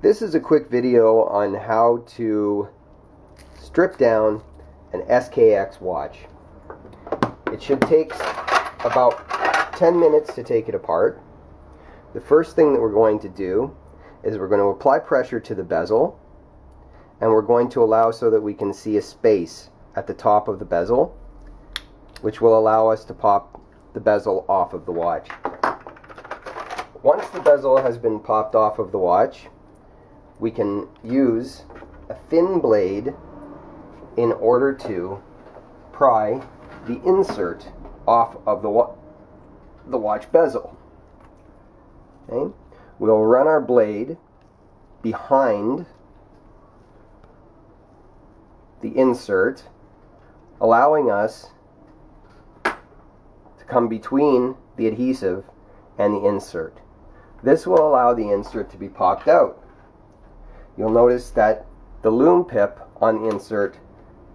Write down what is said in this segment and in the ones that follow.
This is a quick video on how to strip down an SKX watch. It should take about 10 minutes to take it apart. The first thing that we're going to do is we're going to apply pressure to the bezel, and we're going to allow so that we can see a space at the top of the bezel, which will allow us to pop the bezel off of the watch. Once the bezel has been popped off of the watch, we can use a thin blade in order to pry the insert off of the watch bezel. Okay? We'll run our blade behind the insert, allowing us to come between the adhesive and the insert. This will allow the insert to be popped out. You'll notice that the loom pip on the insert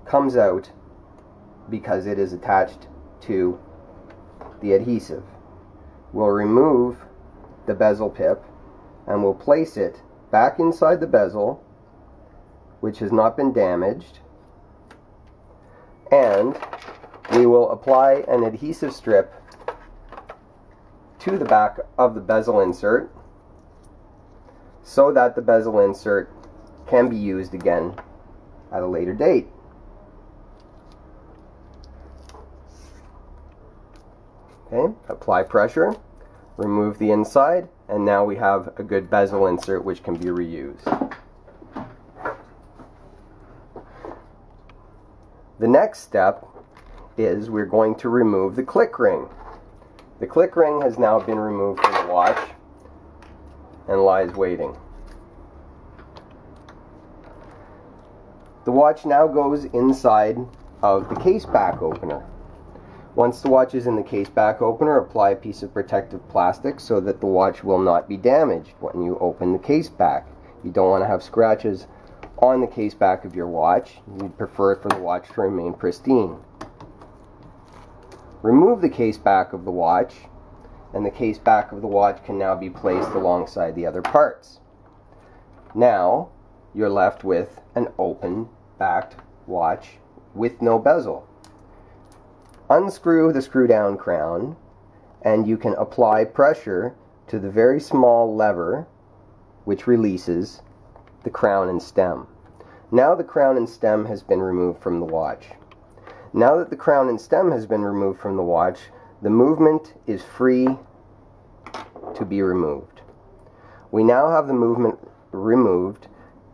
comes out because it is attached to the adhesive. We'll remove the bezel pip and we'll place it back inside the bezel, which has not been damaged, and we will apply an adhesive strip to the back of the bezel insert so that the bezel insert can be used again at a later date. Okay, apply pressure, remove the inside, and now we have a good bezel insert which can be reused. The next step is we're going to remove the click ring. The click ring has now been removed from the watch and lies waiting. The watch now goes inside of the case back opener. Once the watch is in the case back opener, apply a piece of protective plastic so that the watch will not be damaged when you open the case back. You don't want to have scratches on the case back of your watch. You'd prefer for the watch to remain pristine. Remove the case back of the watch, and the case back of the watch can now be placed alongside the other parts. Now you're left with an open backed watch with no bezel. Unscrew the screw down crown and you can apply pressure to the very small lever which releases the crown and stem. Now the crown and stem has been removed from the watch. Now that the crown and stem has been removed from the watch, the movement is free to be removed. We now have the movement removed.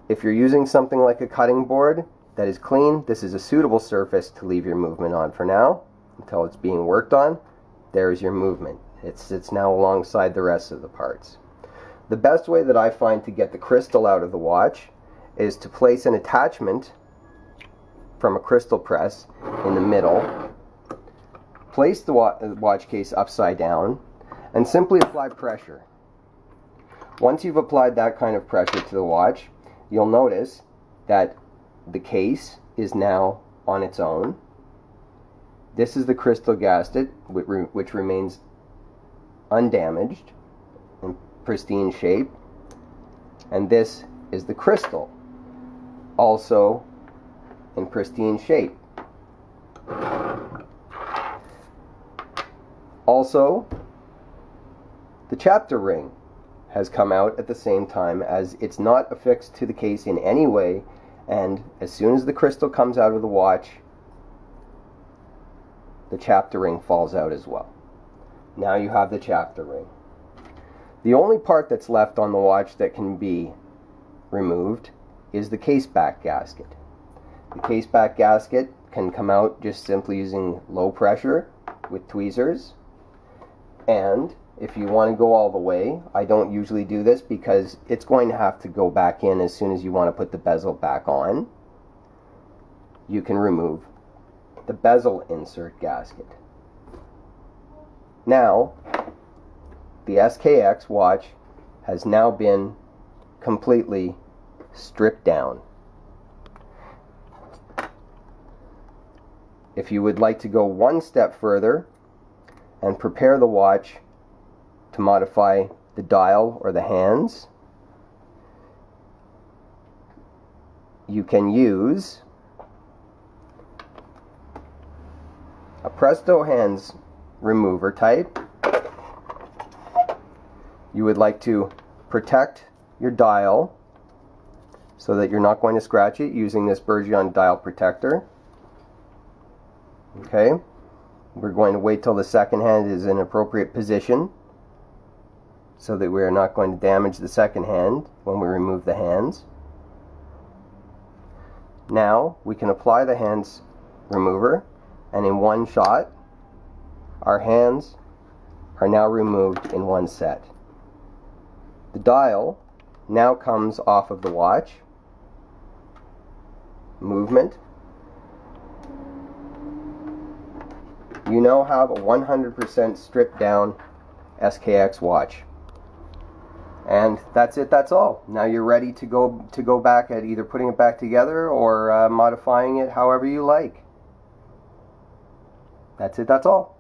If you're using something like a cutting board that is clean, this is a suitable surface to leave your movement on for now until it's being worked on. There's your movement. It sits now alongside the rest of the parts. The best way that I find to get the crystal out of the watch is to place an attachment from a crystal press in the middle, place the watch case upside down, and simply apply pressure. Once you've applied that kind of pressure to the watch, you'll notice that the case is now on its own. This is the crystal gasket, which remains undamaged in pristine shape, and this is the crystal, also in pristine shape. Also, the chapter ring has come out at the same time, as it's not affixed to the case in any way, and as soon as the crystal comes out of the watch, the chapter ring falls out as well. Now you have the chapter ring. The only part that's left on the watch that can be removed is the case back gasket. The case back gasket can come out just simply using low pressure with tweezers, and if you want to go all the way, I don't usually do this because it's going to have to go back in as soon as you want to put the bezel back on. You can remove the bezel insert gasket. Now, the SKX watch has now been completely stripped down. If you would like to go one step further and prepare the watch to modify the dial or the hands, you can use a Presto hands remover type. You would like to protect your dial so that you're not going to scratch it using this Bergeon dial protector. Okay, we're going to wait till the second hand is in appropriate position so that we are not going to damage the second hand when we remove the hands. Now we can apply the hands remover, and in one shot our hands are now removed in one set. The dial now comes off of the watch. Movement. You now have a 100% stripped down SKX watch. And that's it, that's all. Now you're ready to go back at either putting it back together or modifying it however you like. That's it, that's all.